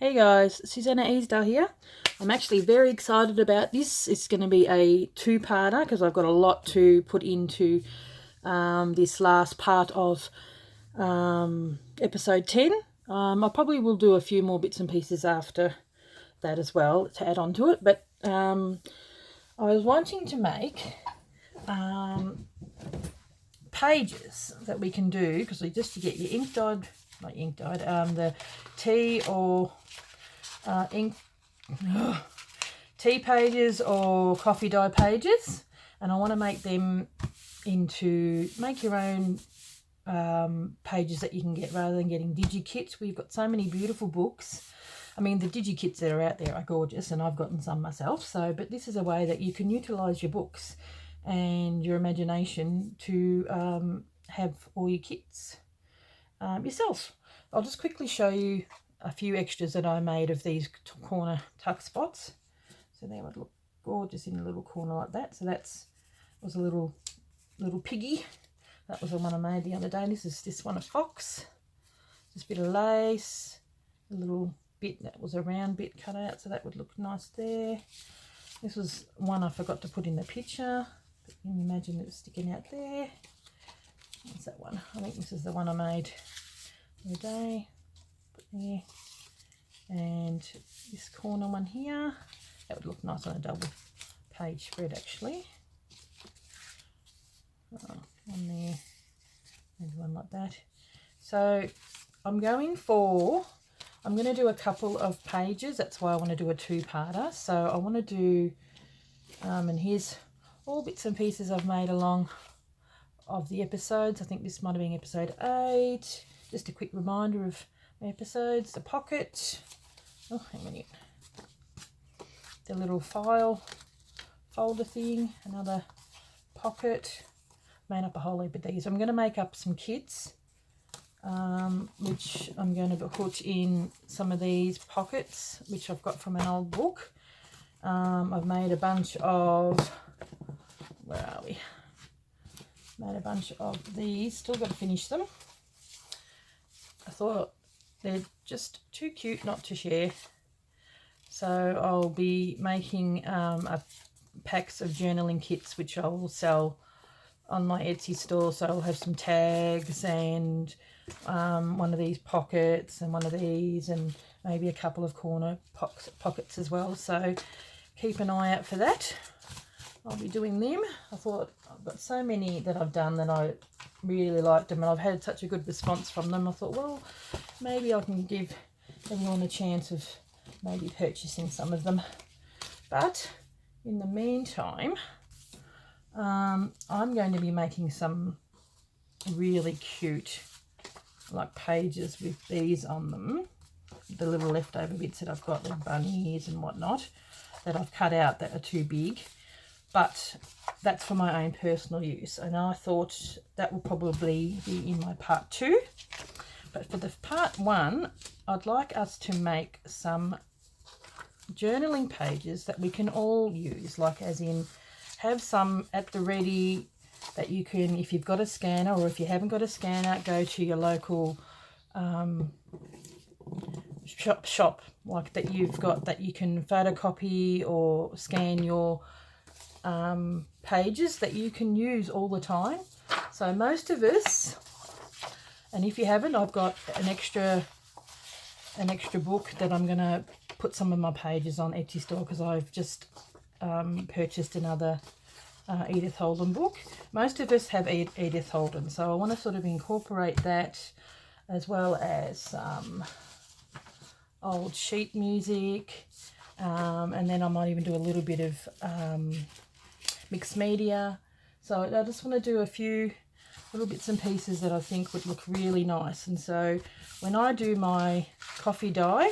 Hey guys, Susanna Easdale here. I'm actually very excited about this. It's going to be a two-parter because I've got a lot to put into this last part of episode 10. I probably will do a few more bits and pieces after that as well to add on to it. But I was wanting to make pages that we can do because just to get your ink dyed, not ink dyed, the tea or ink tea pages or coffee dye pages, and I want to make them make your own pages that you can get rather than getting digi-kits. We've got so many beautiful books. I mean, the digi-kits that are out there are gorgeous, and I've gotten some myself. But this is a way that you can utilize your books and your imagination to have all your kits yourself. I'll just quickly show you a few extras that I made of these corner tuck spots. So they would look gorgeous in a little corner like that. So was a little piggy. That was the one I made the other day. This is this one, a fox. Just a bit of lace, a little bit that was a round bit cut out, so that would look nice there. This was one I forgot to put in the picture, but you can imagine it was sticking out there. What's that one? I think this is the one I made the other day. Put there. And this corner one here, that would look nice on a double page spread actually. One there, maybe one like that. So I'm going to do a couple of pages. That's why I want to do a two-parter. So I want to do, and here's all bits and pieces I've made along of the episodes. I think this might have been episode 8. Just a quick reminder of my episodes. The pocket. Oh, hang on a minute. The little file folder thing. Another pocket. Made up a whole heap of these. I'm going to make up some kits, which I'm going to put in some of these pockets, which I've got from an old book. I've made a bunch of, where are we? Made a bunch of these. Still got to finish them. I thought they're just too cute not to share. So I'll be making packs of journaling kits, which I will sell on my Etsy store. So I'll have some tags and one of these pockets and one of these, and maybe a couple of corner pockets as well. So keep an eye out for that. I'll be doing them. I thought I've got so many that I've done that I really liked them, and I've had such a good response from them. I thought, well, maybe I can give everyone a chance of maybe purchasing some of them. But in the meantime, I'm going to be making some really cute like pages with these on them. The little leftover bits that I've got, the bunnies and whatnot, that I've cut out that are too big. But that's for my own personal use. And I thought that will probably be in my part 2. But for the part 1, I'd like us to make some journaling pages that we can all use, like as in have some at the ready that you can, if you've got a scanner, or if you haven't got a scanner, go to your local shop like that you've got, that you can photocopy or scan your pages that you can use all the time. So most of us, and if you haven't, I've got an extra book that I'm going to put some of my pages on Etsy store, because I've just purchased another Edith Holden book. Most of us have Edith Holden, so I want to sort of incorporate that, as well as old sheet music, and then I might even do a little bit of mixed media. So I just want to do a few little bits and pieces that I think would look really nice. And so when I do my coffee dye,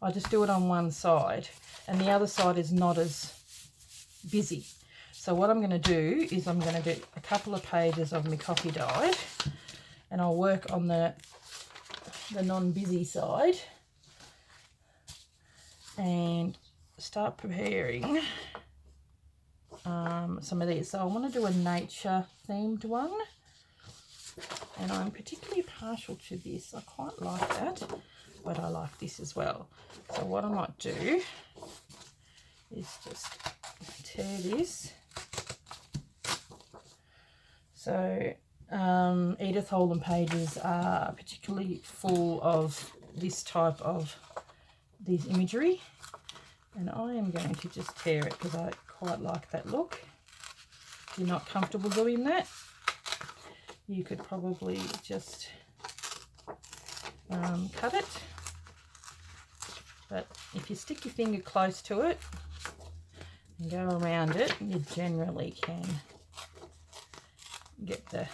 I just do it on one side, and the other side is not as busy. So what I'm going to do is I'm going to do a couple of pages of my coffee dye, and I'll work on the non-busy side and start preparing some of these. So I want to do a nature themed one, and I'm particularly partial to this. I quite like that. but I like this as well. So what I might do is just tear this. So Edith Holden pages are particularly full of this type of these imagery, and I am going to just tear it because I quite like that look. If you're not comfortable doing that, you could probably just cut it, but if you stick your finger close to it and go around it, you generally can get the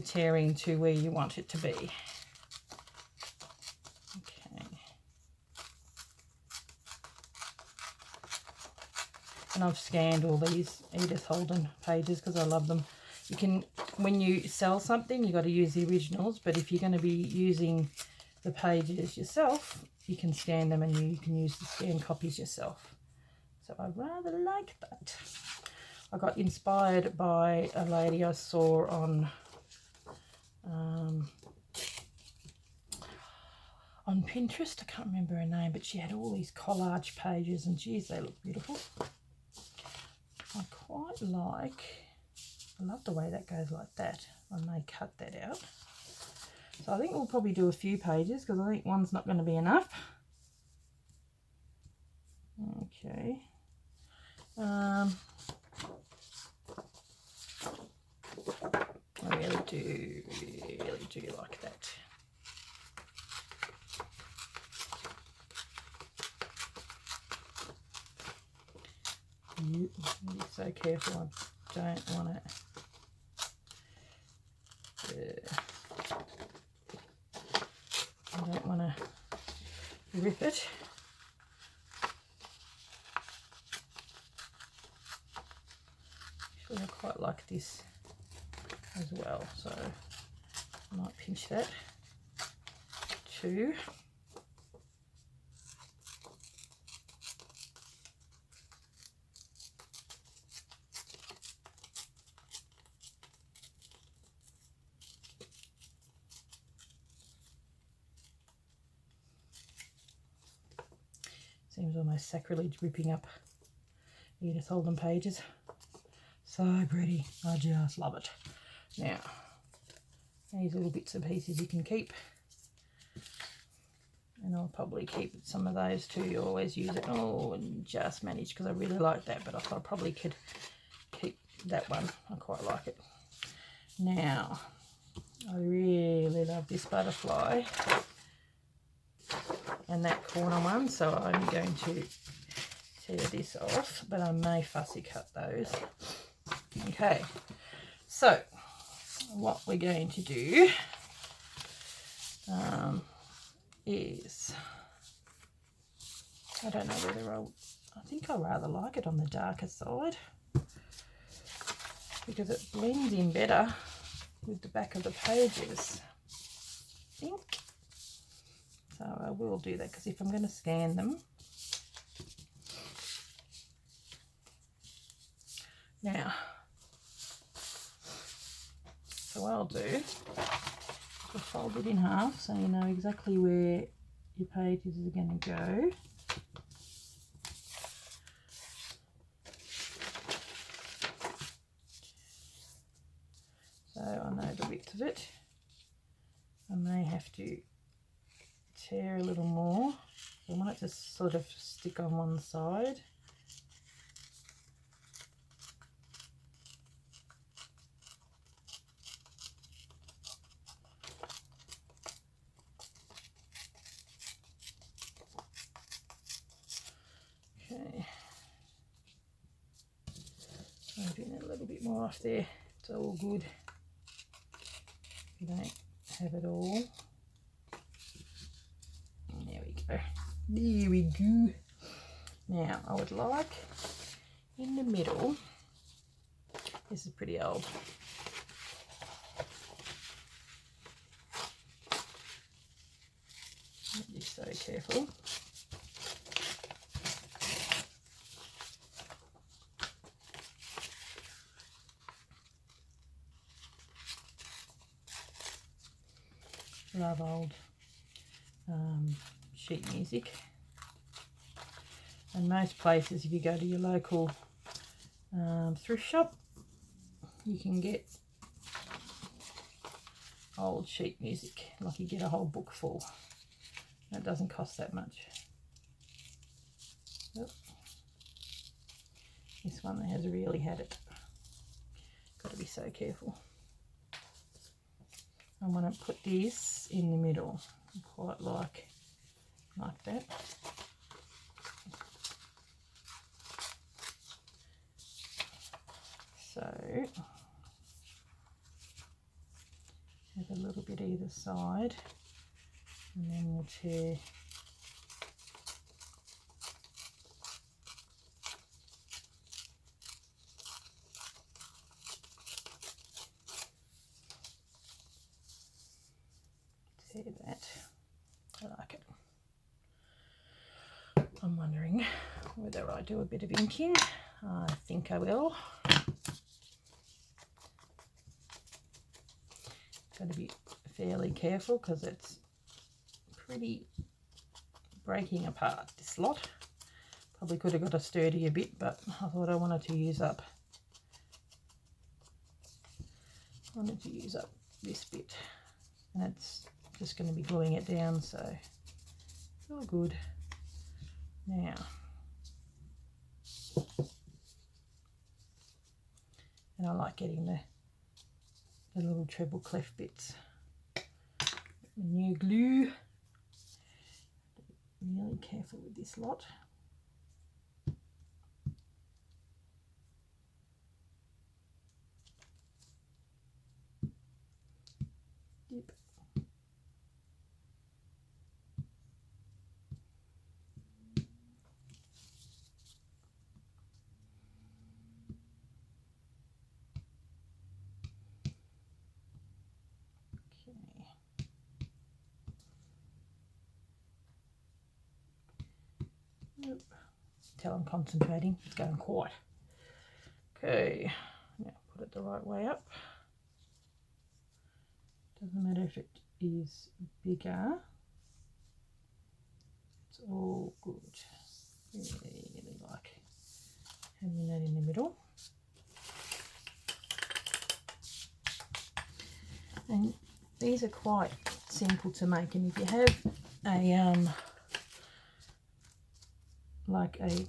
tearing to where you want it to be. Okay. And I've scanned all these Edith Holden pages because I love them. You can, when you sell something, you've got to use the originals, but if you're going to be using the pages yourself, you can scan them and you can use the scanned copies yourself. So I rather like that. I got inspired by a lady I saw on Pinterest. I can't remember her name, but she had all these collage pages, and geez, they look beautiful. I quite like, I love the way that goes like that. I may cut that out. So I think we'll probably do a few pages because I think one's not going to be enough. Okay. I really do like that. Be so careful. I don't want it. I don't want to rip it. Actually, I quite like this as well, so I might pinch that too. Seems almost sacrilege ripping up Edith Holden pages. So pretty. I just love it. Now, these little bits and pieces you can keep. And I'll probably keep some of those too. You always use it. Oh, and just manage because I really like that. But I thought I probably could keep that one. I quite like it. Now, I really love this butterfly. And that corner one, so I'm going to tear this off, but I may fussy cut those. Okay, so what we're going to do is, I don't know whether I think I rather like it on the darker side because it blends in better with the back of the pages, I think. So I will do that because if I'm going to scan them. Now, so what I'll do is I'll fold it in half so you know exactly where your pages are going to go. So I know the width of it. I may have to tear a little more. I want it to sort of stick on one side. Okay. I'm doing a little bit more off there. It's all good. You don't have it all. There we go. There we go. Now I would like in the middle, this is pretty old. Be so careful. Love old sheet music. And most places, if you go to your local thrift shop, you can get old sheet music, like you get a whole book full. It doesn't cost that much. Yep. This one has really had it. Got to be so careful. I want to put this in the middle, quite like that. So have a little bit either side, and then we'll tear that. I like it. I'm wondering whether I do a bit of inking. I think I will. Got to be fairly careful because it's pretty breaking apart, this lot. Probably could have got a sturdier bit, but I thought I wanted to use up this bit, and it's just going to be gluing it down, so it's all good. Now, and I like getting the little treble clef bits. New glue. Really careful with this lot. Yep. Nope. Tell I'm concentrating, it's going quiet. Okay, now put it the right way up. Doesn't matter if it is bigger, it's all good. Really like having that in the middle. And these are quite simple to make, and if you have a like a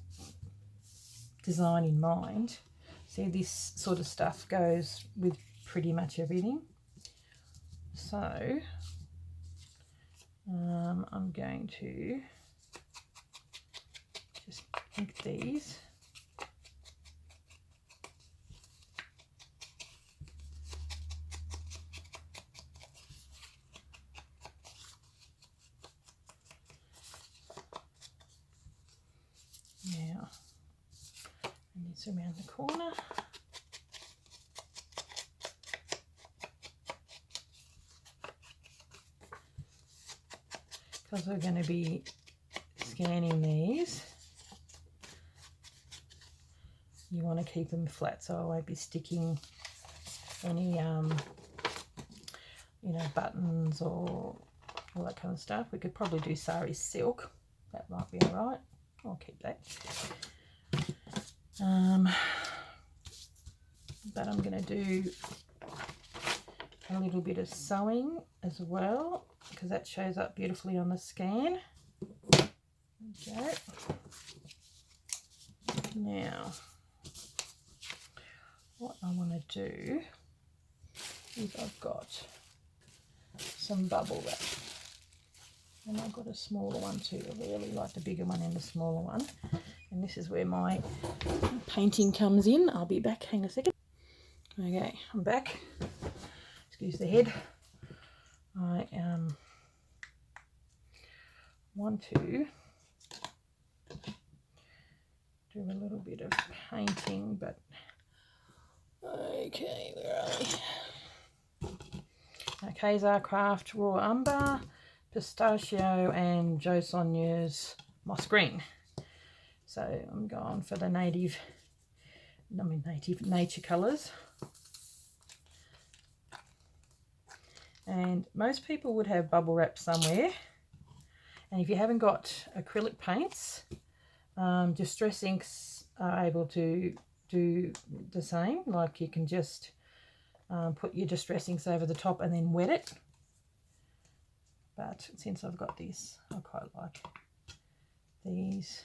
design in mind, see, this sort of stuff goes with pretty much everything. So I'm going to just ink these. Now, and it's around the corner. Because we're going to be scanning these, you want to keep them flat, so I won't be sticking any you know, buttons or all that kind of stuff. We could probably do sari silk, that might be all right. I'll keep that. But I'm going to do a little bit of sewing as well, because that shows up beautifully on the scan. Okay. Now, what I want to do is I've got some bubble wrap, and I've got a smaller one too. I really like the bigger one and the smaller one, and this is where my painting comes in. I'll be back, hang a second. Okay, I'm back. Excuse the head. I want to do a little bit of painting, but okay, where are we? Kazar Craft Raw Umber, Pistachio, and Jo Sonia's Moss Green. So I'm going for the nature colours. And most people would have bubble wrap somewhere, And if you haven't got acrylic paints, distress inks are able to do the same. Like you can just put your distress inks over the top and then wet it. But since I've got this, I quite like these.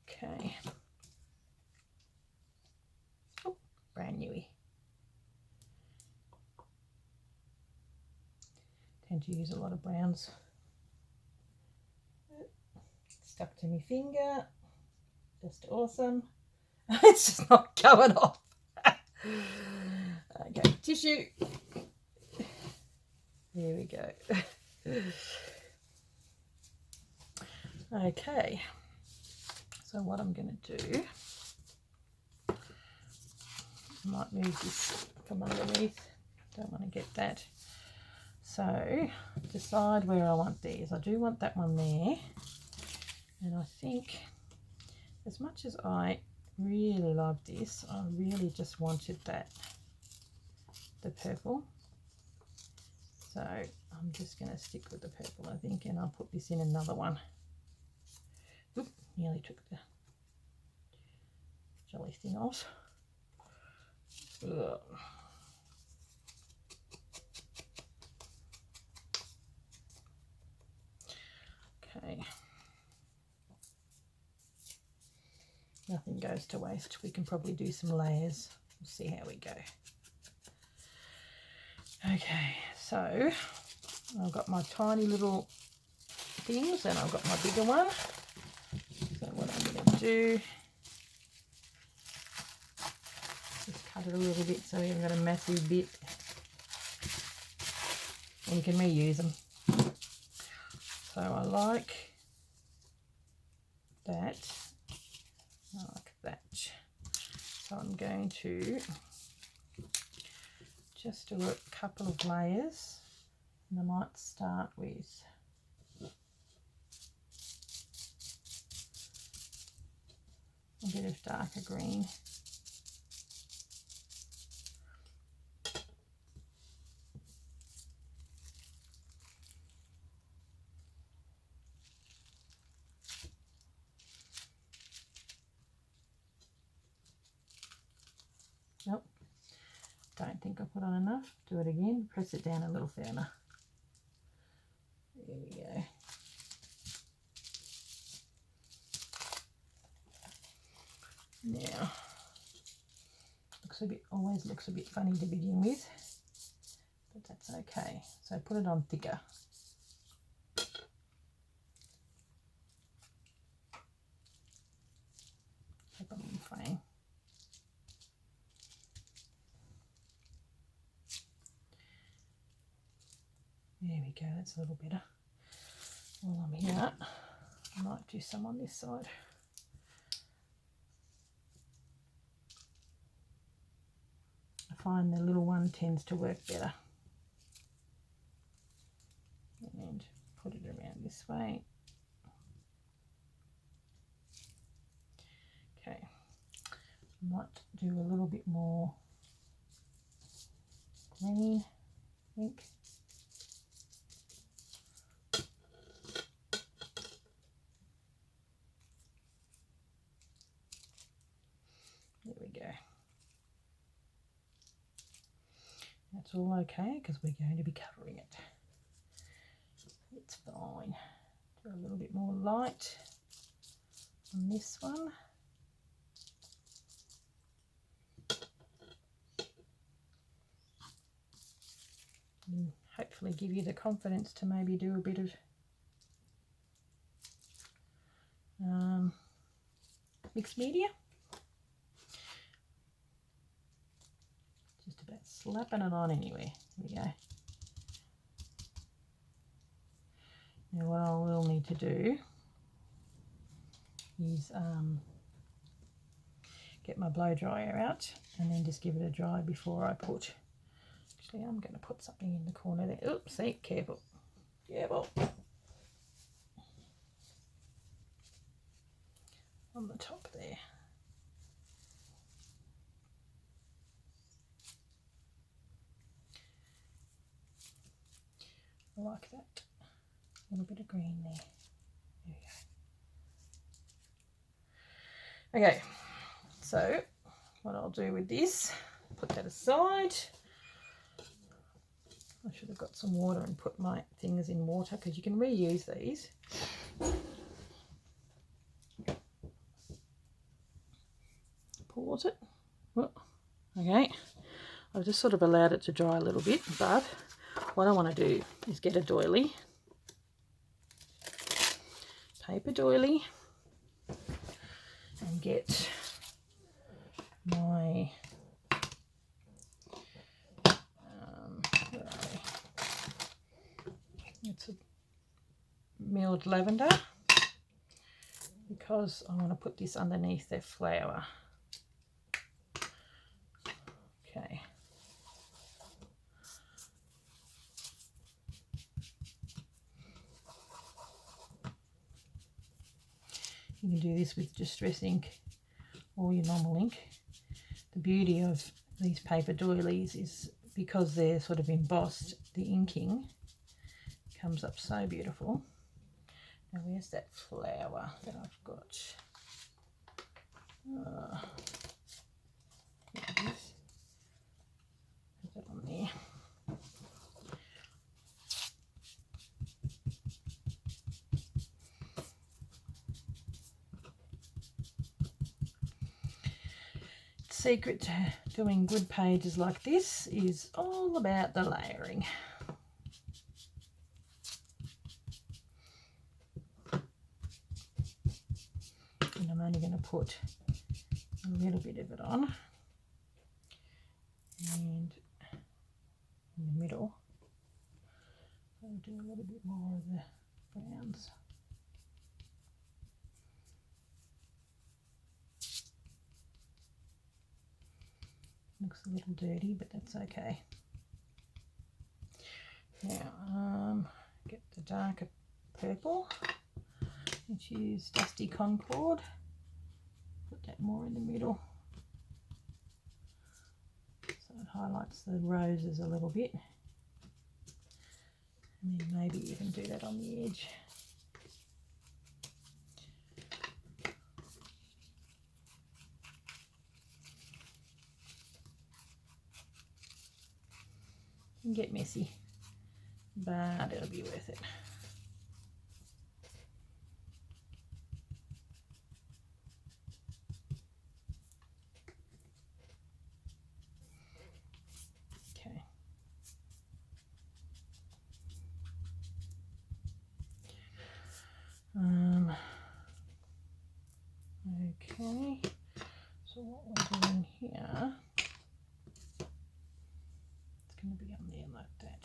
Okay. Oh, brand newy. Tend to use a lot of browns. Stuck to my finger. Just awesome. It's just not going off. Okay, tissue. There we go. Okay, so what I'm going to do, I might move this from underneath. Don't want to get that. So decide where I want these. I do want that one there. And I think as much as I really love this, I really just wanted that, the purple. So I'm just going to stick with the purple, I think, and I'll put this in another one. Oop, nearly took the jelly thing off. Ugh. Okay. Nothing goes to waste. We can probably do some layers. We'll see how we go. Okay, so I've got my tiny little things and I've got my bigger one. So what I'm going to do, just cut it a little bit so you've got a massive bit. And you can reuse them. So I like that. I like that. So I'm going to just do a couple of layers, and I might start with a bit of darker green. Nope, don't think I put on enough. Do it again, press it down a little further. There we go. Now, always looks a bit funny to begin with, but that's okay. So put it on thicker. Hope I'm in frame. There we go, that's a little better. While I'm here, I might do some on this side. I find the little one tends to work better. And put it around this way. Okay, I might do a little bit more green, I think. There we go. That's all okay because we're going to be covering it. It's fine. Do a little bit more light on this one. And hopefully give you the confidence to maybe do a bit of mixed media. Just about slapping it on anywhere. There we go. Now what I will need to do is get my blow dryer out and then just give it a dry before I put. Actually, I'm going to put something in the corner there. Oops, see, careful. Careful. On the top there. I like that. little bit of green there. There we go. Okay, so what I'll do with this, put that aside. I should have got some water and put my things in water because you can reuse these. Pause it. Oh, okay, I've just sort of allowed it to dry a little bit, but what I want to do is get a doily, paper doily, and get my it's a milled lavender, because I want to put this underneath their flower. Okay. You can do this with distress ink or your normal ink. The beauty of these paper doilies is because they're sort of embossed, the inking comes up so beautiful. Now where's that flower that I've got? There it is. Put that on there. Secret to doing good pages like this is all about the layering. And I'm only going to put a little bit of it on, and in the middle I'll do a little bit more of the browns. Looks a little dirty, but that's okay. Now, get the darker purple, which is Dusty Concord. Put that more in the middle, so it highlights the roses a little bit. And then maybe even do that on the edge. Can get messy, but it'll be worth it. Okay. Okay, so what we're doing here, it's going to be on there like that.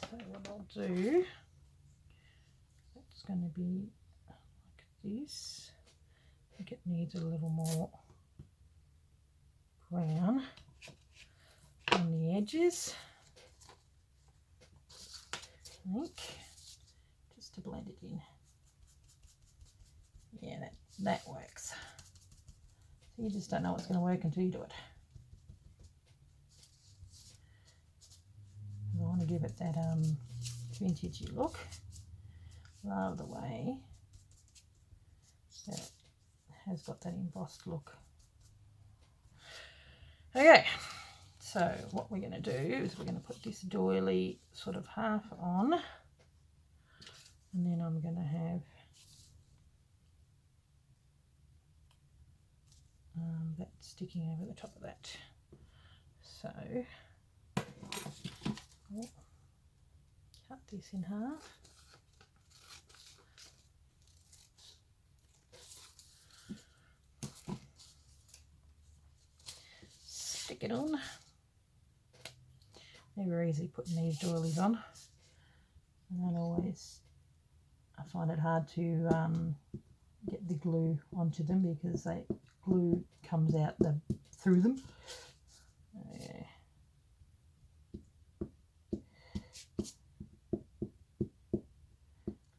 So what I'll do, it's going to be like this. I think it needs a little more brown on the edges, I think, just to blend it in. Yeah, that works. So you just don't know what's going to work until you do it. I want to give it that vintagey look. Love the way that it has got that embossed look. Okay, so what we're going to do is we're going to put this doily sort of half on, and then I'm going to have that sticking over the top of that. So I'll cut this in half. Stick it on. Never easy putting these doilies on. And I find it hard to get the glue onto them because glue comes out through them. Yeah. As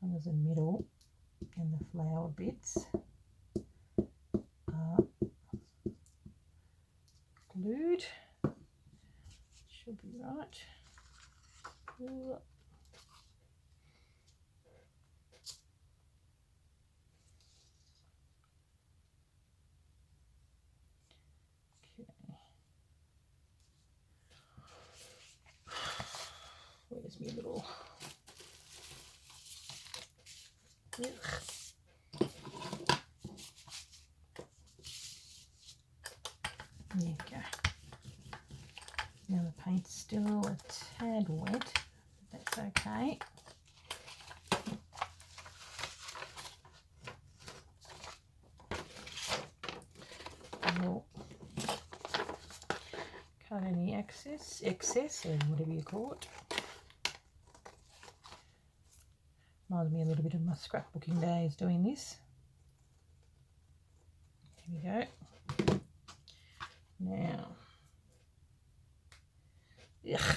long as the middle and the flower bits are glued. Should be right. Ooh. Where's my little... Ugh. There you go. Now the paint's still a tad wet, but that's okay. We'll cut any excess or whatever you call it. Reminds me a little bit of my scrapbooking days doing this. There we go. Now, ugh.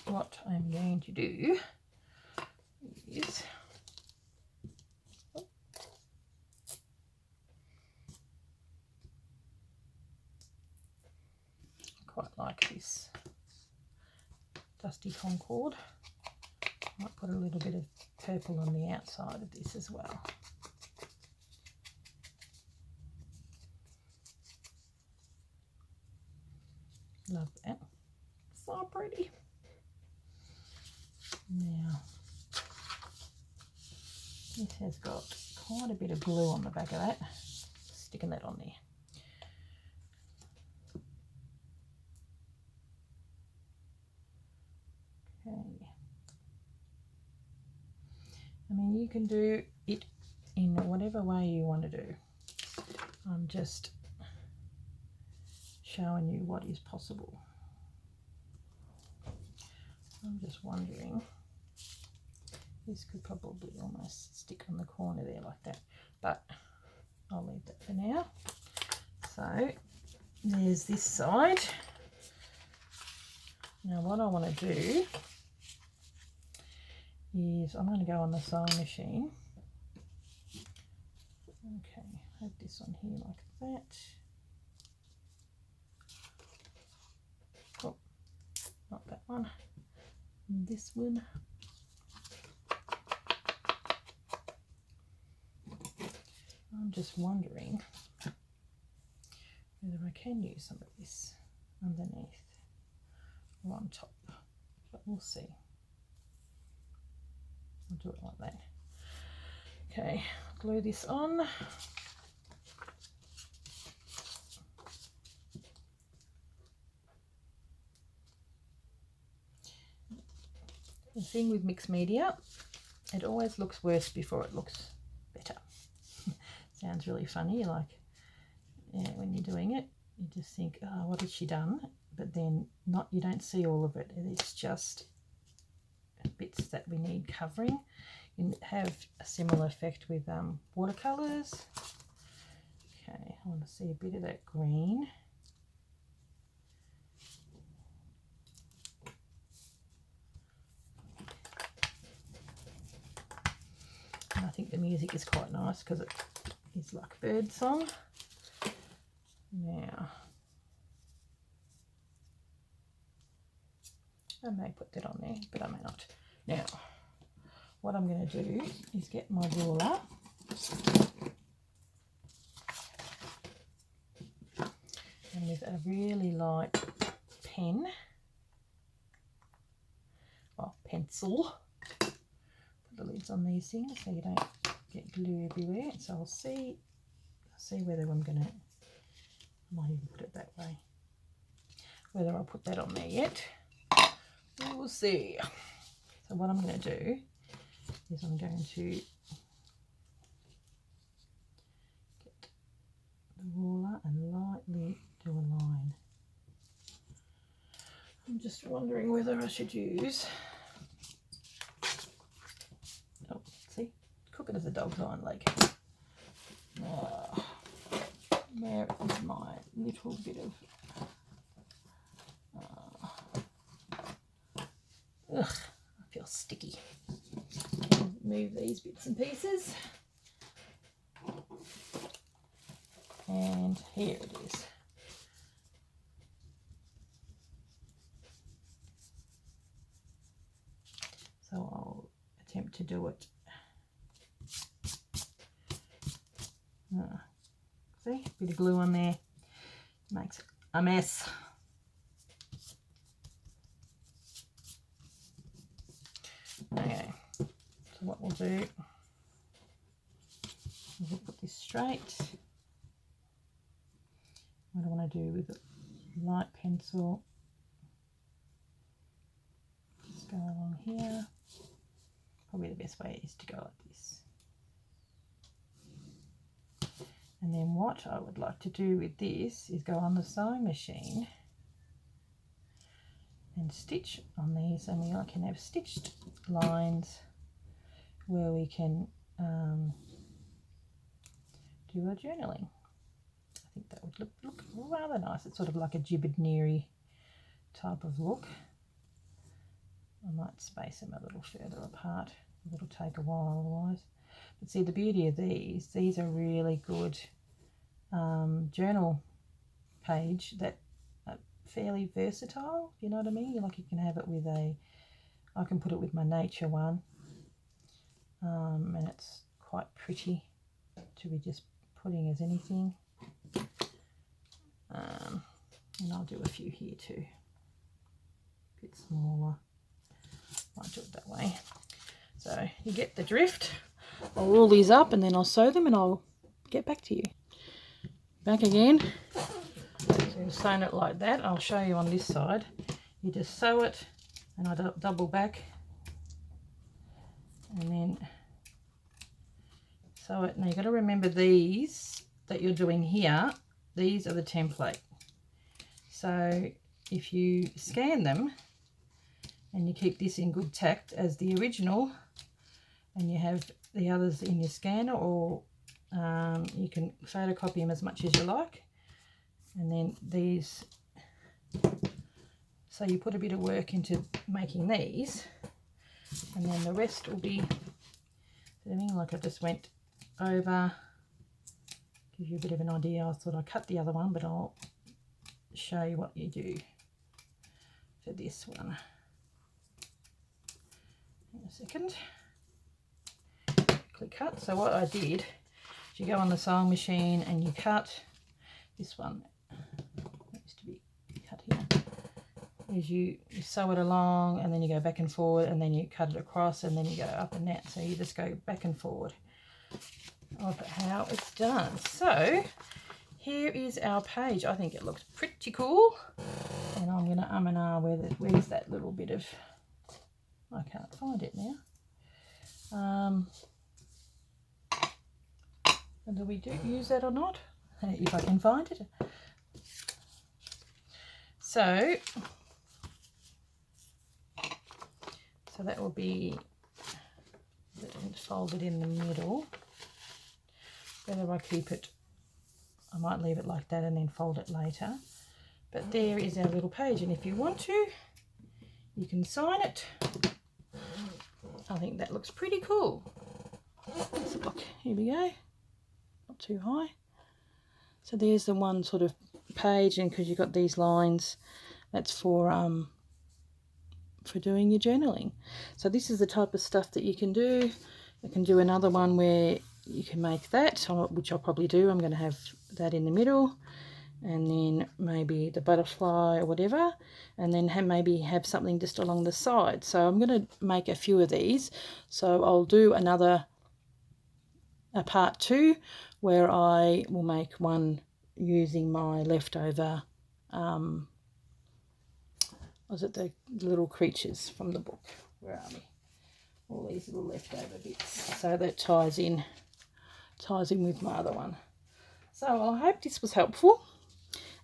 What I'm going to do is quite like this dusty Concord. Might put a little bit of purple on the outside of this as well. Love that. So pretty. Now, this has got quite a bit of glue on the back of that. Sticking that on there. Okay. I mean, you can do it in whatever way you want to do. I'm just showing you what is possible. I'm just wondering, this could probably almost stick on the corner there like that, but I'll leave that for now. So there's this side. Now what I want to do is I'm going to go on the sewing machine. Okay, have this on here like that. Oh, not that one. This one. I'm just wondering whether I can use some of this underneath or on top, but we'll see. I'll do it like that. Okay, glue this on. The thing with mixed media, it always looks worse before it looks better. Sounds really funny, like, yeah, when you're doing it, you just think, oh, what has she done? But then you don't see all of it. It's just bits that we need covering. You have a similar effect with watercolours. Okay, I want to see a bit of that green. And I think the music is quite nice because it is like bird song. Now, I may put that on there, but I may not. Now, what I'm going to do is get my ruler and with a really light pen, or pencil, put the lids on these things so you don't get glue everywhere. So I'll see whether I'm going to, I might even put it that way, whether I'll put that on there yet. We'll see. So what I'm going to do is I'm going to get the ruler and lightly do a line. I'm just wondering whether I should use, oh, see, crooked as a dog's hind leg. Where is my little bit of, ugh, I feel sticky. Move these bits and pieces. and here it is. So I'll attempt to do it. See, a bit of glue on there makes a mess. Okay, so what we'll do is we'll put this straight. What I want to do with a light pencil, just go along here. Probably the best way is to go like this. And then what I would like to do with this is go on the sewing machine and stitch on these, and we can have stitched lines where we can do our journaling. I think that would look rather nice. It's sort of like a Gibberneary type of look. I might space them a little further apart. It'll take a while otherwise. But see, the beauty of these are really good journal page that are fairly versatile, you know what I mean? Like you can have it with I can put it with my nature one, and it's quite pretty to be just putting as anything. And I'll do a few here too, a bit smaller. Might do it that way. So you get the drift. I'll roll these up and then I'll sew them and I'll get back to you. Back again. So you've sewn it like that. I'll show you on this side. You just sew it and I double back and then sew it. Now you've got to remember these that you're doing here, these are the template. So if you scan them and you keep this in good tact as the original, and you have the others in your scanner, or you can photocopy them as much as you like, and then these, so you put a bit of work into making these, and then the rest will be, I mean, like I just went over, give you a bit of an idea. I thought I cut the other one, but I'll show you what you do for this one. In a second. Quickly cut. So what I did is you go on the sewing machine and you cut this one. That used to be cut here. Is you sew it along and then you go back and forward and then you cut it across and then you go up and that. So you just go back and forward of how it's done. So here is our page. I think it looks pretty cool. And I'm going to and ah, where's that little bit of, I can't find it now. Whether we do use that or not, if I can find it. So that will be folded in the middle. Whether I keep it, I might leave it like that and then fold it later. But there is our little page, and if you want to, you can sign it. I think that looks pretty cool. Let's look, here we go. Not too high. So there's the one sort of page, and because you've got these lines, that's for doing your journaling. So this is the type of stuff that you can do. I can do another one where you can make that, which I'll probably do. I'm going to have that in the middle, and then maybe the butterfly or whatever, and then maybe have something just along the side. So I'm going to make a few of these. So I'll do a part 2 where I will make one using my leftover, was it the little creatures from the book? Where are we? All these little leftover bits. So that ties in with my other one. So I hope this was helpful,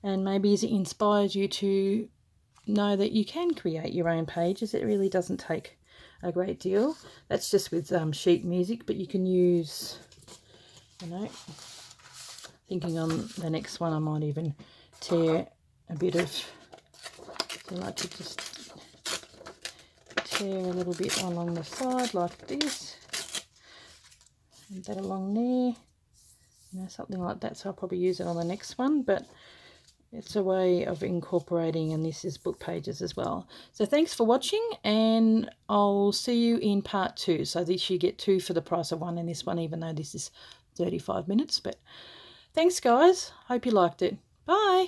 and maybe it inspires you to know that you can create your own pages. It really doesn't take a great deal. That's just with sheet music, but you can use, you know, thinking on the next one I might even tear a bit of, so I like to just tear a little bit along the side like this, and that along there, you know, something like that. So I'll probably use it on the next one, but it's a way of incorporating, and this is book pages as well. So thanks for watching, and I'll see you in part 2. So this, you get 2 for the price of 1 in this one, even though this is 35 minutes. But thanks, guys. Hope you liked it. Bye.